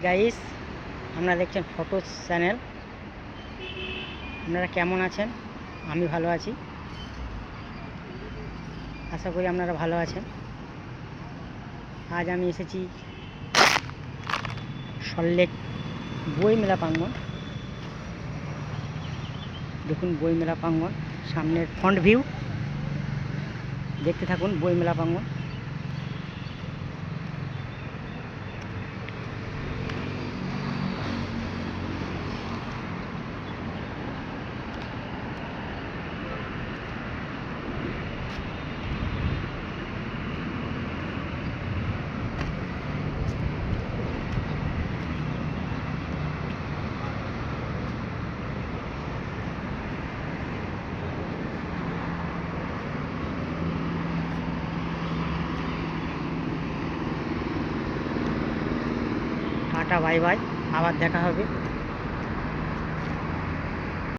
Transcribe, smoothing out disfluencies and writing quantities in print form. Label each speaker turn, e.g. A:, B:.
A: Guys, আপনারা দেখছেন photos channel. আপনারা কেমন আছেন? আমি ভালো আছি, আশা করি আপনারা ভালো আছেন। আজ আমি এসেছি সল্টলেক বইমেলা প্রাঙ্গণ। দেখুন বইমেলা প্রাঙ্গণ, সামনের ফ্রন্ট ভিউ দেখতে থাকুন। বইমেলা প্রাঙ্গণ টাটা বাই বাই, আবার দেখা হবে।